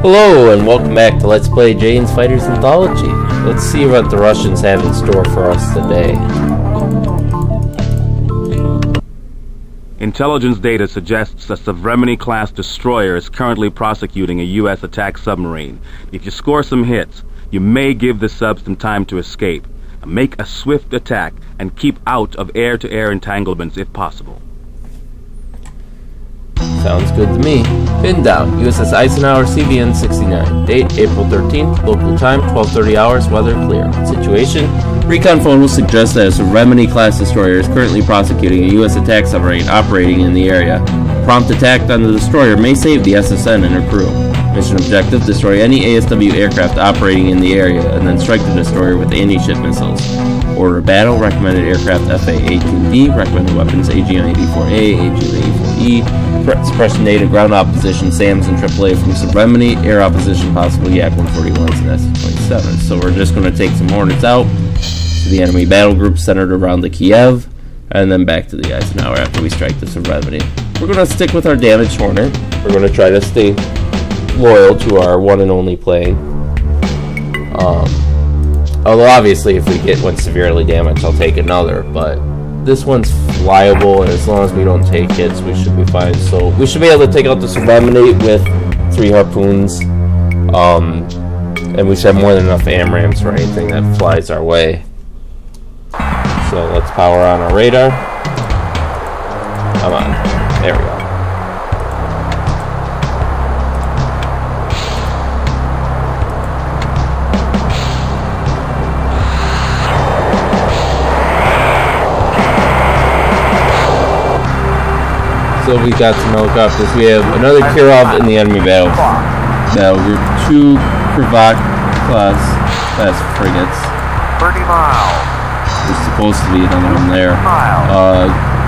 Hello and welcome back to Let's Play Jane's Fighters Anthology. Let's see what the Russians have in store for us today. Intelligence data suggests a submarine-class destroyer is currently prosecuting a U.S. attack submarine. If you score some hits, you may give the sub some time to escape. Make a swift attack and keep out of air-to-air entanglements if possible. Sounds good to me. Pin down. USS Eisenhower, CVN 69. Date, April 13th. Local time, 12:30 hours. Weather clear. Situation: recon photos suggest that a Submarine-class destroyer is currently prosecuting a U.S. attack submarine operating in the area. Prompt attack on the destroyer may save the SSN and her crew. Mission objective: destroy any ASW aircraft operating in the area and then strike the destroyer with anti-ship missiles. Order of battle: recommended aircraft FA-18D, recommended weapons AG-94A, AG-84E, suppression data, ground opposition, SAMs and AAA from Submarine, air opposition possible Yak-141s and S-27. So we're just going to take some Hornets out to the enemy battle group centered around the Kiev, and then back to the Eisenhower after we strike the Submarine. We're going to stick with our damaged Hornet. We're going to try to stay loyal to our one and only plane. Although obviously if we get one severely damaged, I'll take another, but this one's flyable, and as long as we don't take hits, we should be fine. So we should be able to take out the Submarine with 3 harpoons, and we should have more than enough AMRAAMs for anything that flies our way. So let's power on our radar. Come on, there we go. So we got some helicopters. We have another Kirov in the enemy battle group, 2 Krivak class frigates. 30 miles. There's supposed to be another one there.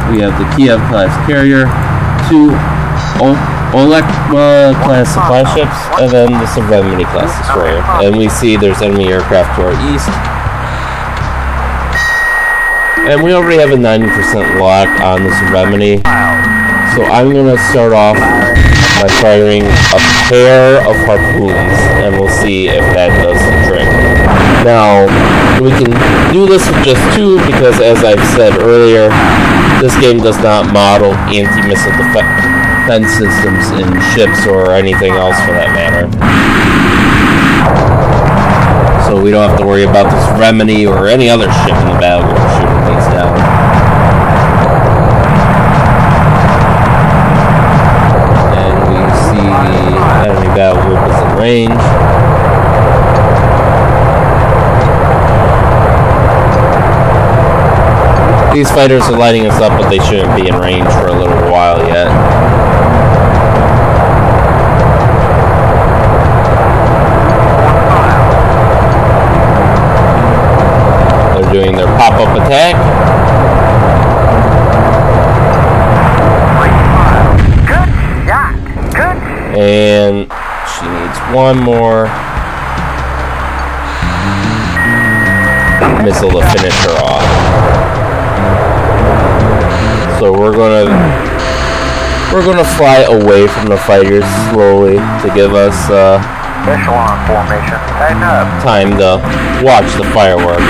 We have the Kiev class carrier, 2 Olek class supply ships, and then the Submarine class destroyer. And we see there's enemy aircraft to our east. And we already have a 90% lock on the Submarine. So I'm going to start off by firing a pair of harpoons, and we'll see if that does the trick. Now, we can do this with just 2, because as I've said earlier, this game does not model anti-missile defense systems in ships or anything else for that matter. So we don't have to worry about this Remini or any other ship in the battle group shooting things down. Enemy battle group is in range. These fighters are lighting us up, but they shouldn't be in range for a little while yet. They're doing their pop-up attack. And she needs one more missile to finish her off. So we're gonna fly away from the fighters slowly to give us Echelon formation. time to watch the fireworks.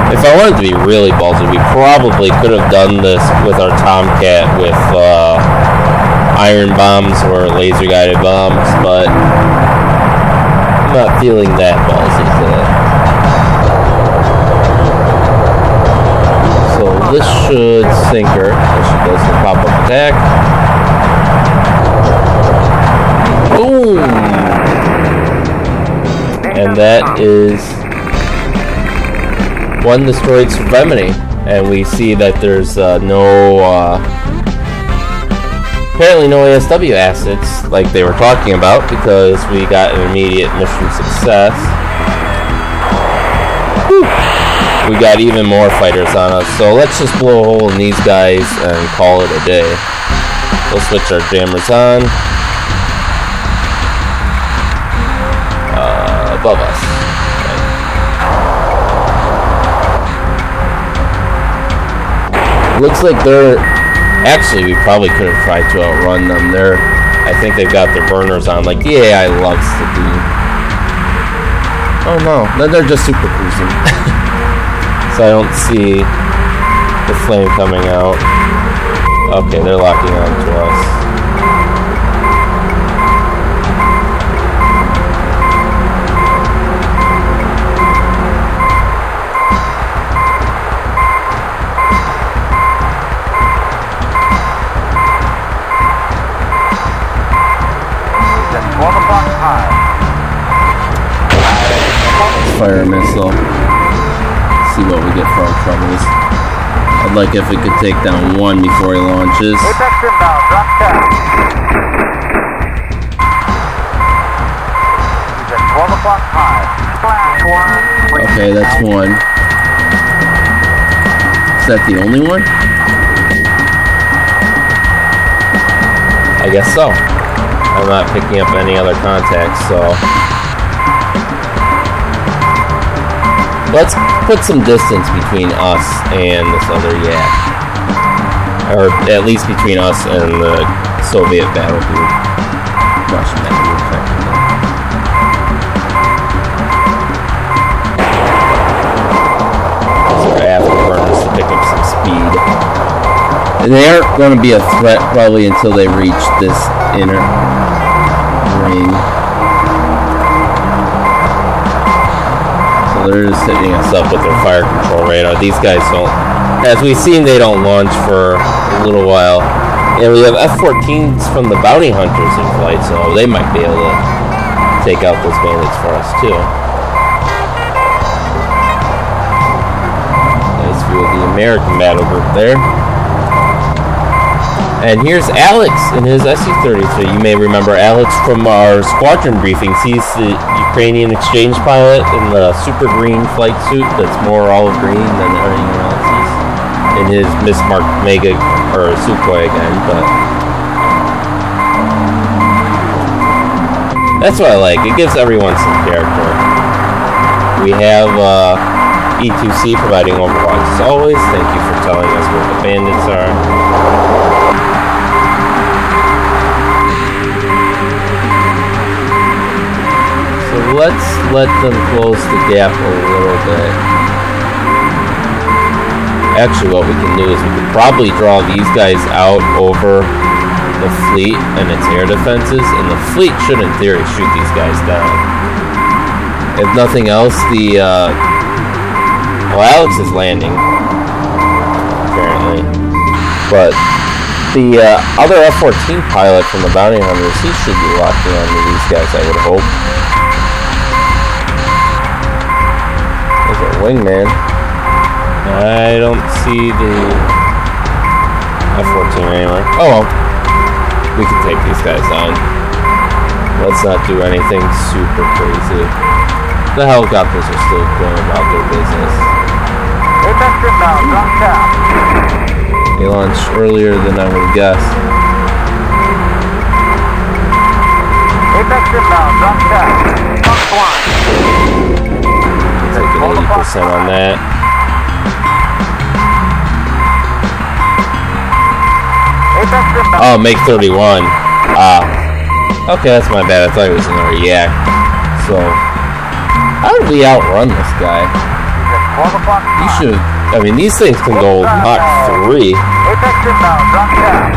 If I wanted to be really ballsy, we probably could have done this with our Tomcat with iron bombs or laser guided bombs, but I'm not feeling that ballsy today. So this should sink her as she does the pop-up attack. Boom! And that is 1 destroyed Submarine, and we see that there's apparently no ASW assets like they were talking about, because we got an immediate mission success. Whew. We got even more fighters on us, so let's just blow a hole in these guys and call it a day. We'll switch our jammers on. Above us. Looks like they're... Actually, we probably could have tried to outrun them. I think they've got their burners on, like the AI loves to do. Oh no, then they're just super cruising. So I don't see the flame coming out. Okay, they're locking on to us. Fire a missile. See what we get for our troubles. I'd like if we could take down one before he launches. Apex inbound, drop tap. He's at 12 o'clock high. Splash one. Okay, that's one. Is that the only one? I guess so. I'm not picking up any other contacts, so... Let's put some distance between us and this other yak. Or at least between us and the Soviet battle group. Russian battle group, technically. So our afterburners to pick up some speed. And they aren't going to be a threat probably until they reach this inner ring. They're just hitting us up with their fire control radar. These guys don't, as we've seen, they don't launch for a little while. And we have F-14s from the bounty hunters in flight, so they might be able to take out those bandits for us too. Nice view of the American battle group there. And here's Alex in his SU-33. You may remember Alex from our squadron briefings. He's the Ukrainian exchange pilot in the super green flight suit that's more olive green than everything else. He's in his mismarked Mega, or Sukhoi again, but... That's what I like. It gives everyone some character. We have E2C providing overwatch as always. Thank you for telling us where the bandits are. Let's let them close the gap a little bit. Actually, what we can do is we can probably draw these guys out over the fleet and its air defenses, and the fleet should, in theory, shoot these guys down. If nothing else, well, Alex is landing, apparently, but the other F-14 pilot from the bounty hunters, he should be locking onto these guys, I would hope. There's a wingman. I don't see the F-14 anywhere. Oh well. We can take these guys down. Let's not do anything super crazy. The helicopters are still going about their business. Apex inbound, drop tap. They launched earlier than I would have guessed. Apex inbound, drop tap. Top one. Take an 80% on that. Oh, make 31. Okay, that's my bad. I thought he was another yak. So, how did we outrun this guy? You should. I mean, these things can go Mach 3. Apex inbound, drop tap.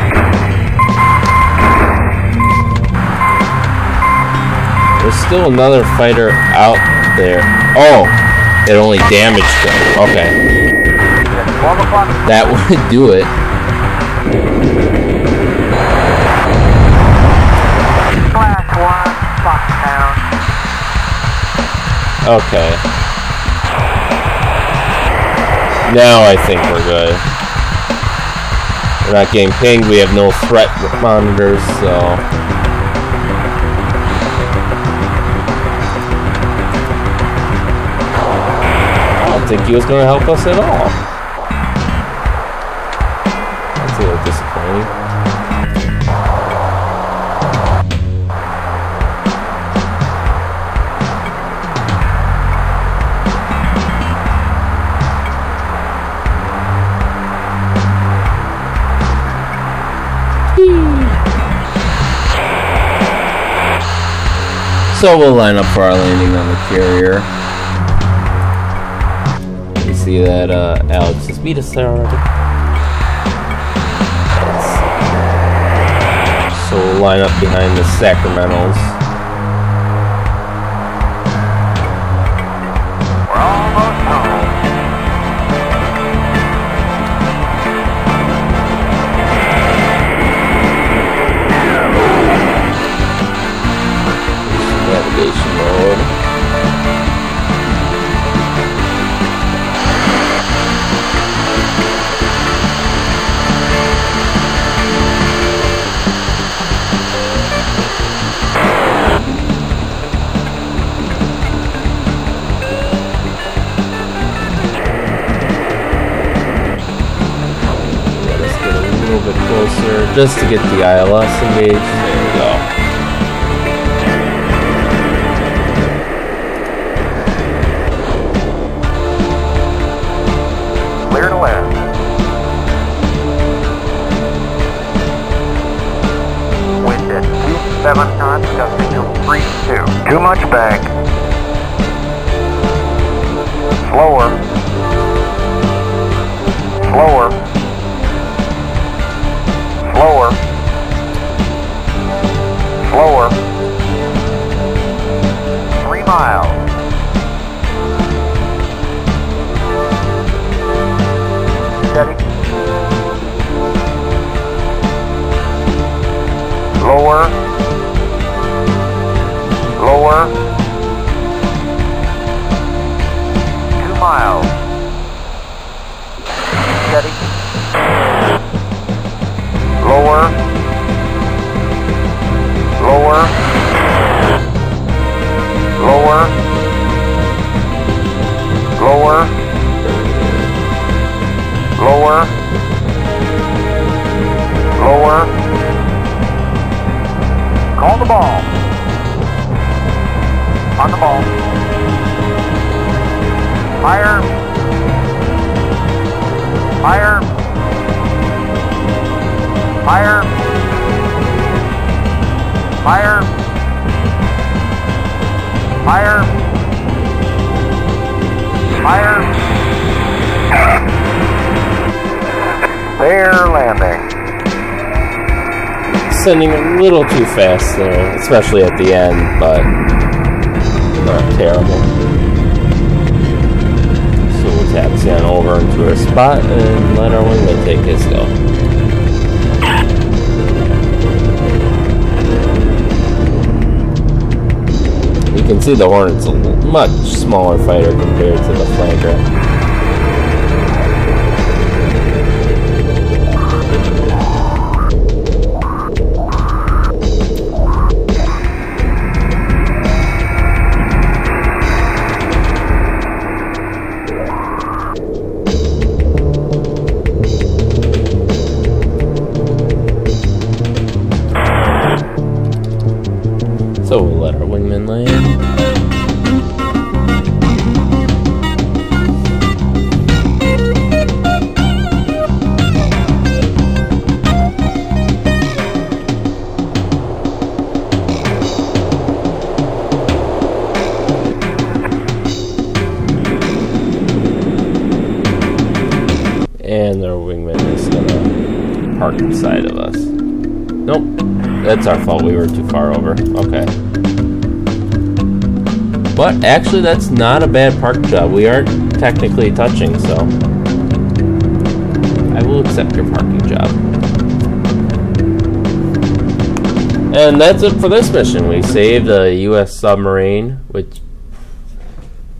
There's still another fighter out there. Oh, it only damaged him. Okay. That would do it. Class 1, Foxtown. Okay. Now I think we're good. We're not getting pinged. We have no threat monitors, so... I don't think he was going to help us at all. That's a little disappointing. So we'll line up for our landing on the carrier. You see that Alex has beat us there already. So we'll line up behind the Sacramentos. We're almost home. Navigation mode. Let's get a little bit closer just to get the ILS engaged. There we go. Clear to land. Wind at 27 knots, gusting to 32. Too much bank. Slower. Slower. Slower. Slower. 3 miles. Steady. Lower. Lower. 2 miles. Steady. Lower. Lower. Lower. Lower. Lower. Lower. Call the ball. On the ball. Higher. Higher. Higher. Higher. Higher. Higher. Fair landing. Sending a little too fast there, especially at the end, but not terrible. So we'll taxi on over into our spot and let our wingman take his go. You can see the Hornet's a much smaller fighter compared to the flanker. So we'll let our wingman land. And their wingman is gonna park beside of us. Nope. That's our fault, we were too far over. Okay. But actually that's not a bad park job. We aren't technically touching, so I will accept your parking job. And that's it for this mission. We saved a US submarine, which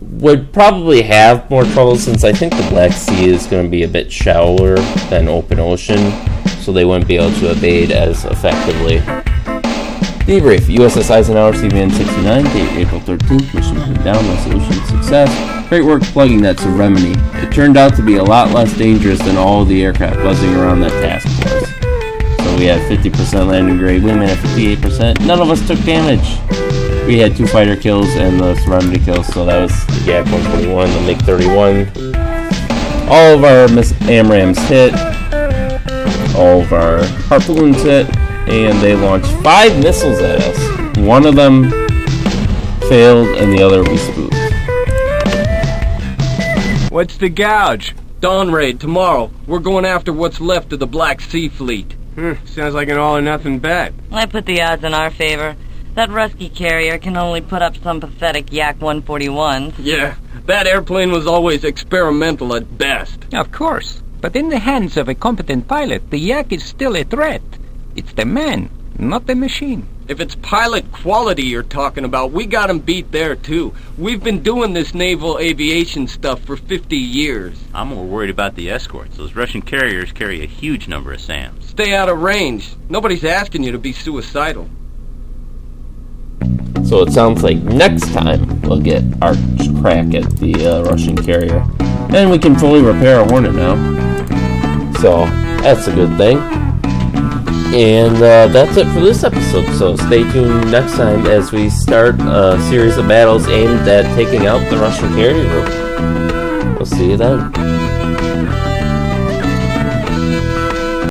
would probably have more trouble since I think the Black Sea is going to be a bit shallower than open ocean, so they wouldn't be able to evade as effectively. Debrief. USS Eisenhower, CVN 69, date April 13th, mission headed down, resolution success. Great work plugging that Serenity. It turned out to be a lot less dangerous than all of the aircraft buzzing around that task force. So we had 50% landing grade, wingman at 58%. None of us took damage. We had 2 fighter kills and the Serenity kills, so that was the Yak 121, the MiG 31. All of our AMRAAMs hit. All of our harpoons hit. And they launched 5 missiles at us. One of them failed and the other we spooked. What's the gouge? Dawn raid tomorrow. We're going after what's left of the Black Sea Fleet. Sounds like an all-or-nothing bet. I put the odds in our favor. That Rusky carrier can only put up some pathetic Yak 141s. Yeah, that airplane was always experimental at best. Of course, but in the hands of a competent pilot, the Yak is still a threat. It's the man, not the machine. If it's pilot quality you're talking about, we got 'em beat there, too. We've been doing this naval aviation stuff for 50 years. I'm more worried about the escorts. Those Russian carriers carry a huge number of SAMs. Stay out of range. Nobody's asking you to be suicidal. So it sounds like next time we'll get our crack at the Russian carrier. And we can fully repair our Hornet now. So that's a good thing. And that's it for this episode. So stay tuned next time as we start a series of battles aimed at taking out the Russian carrier group. We'll see you then.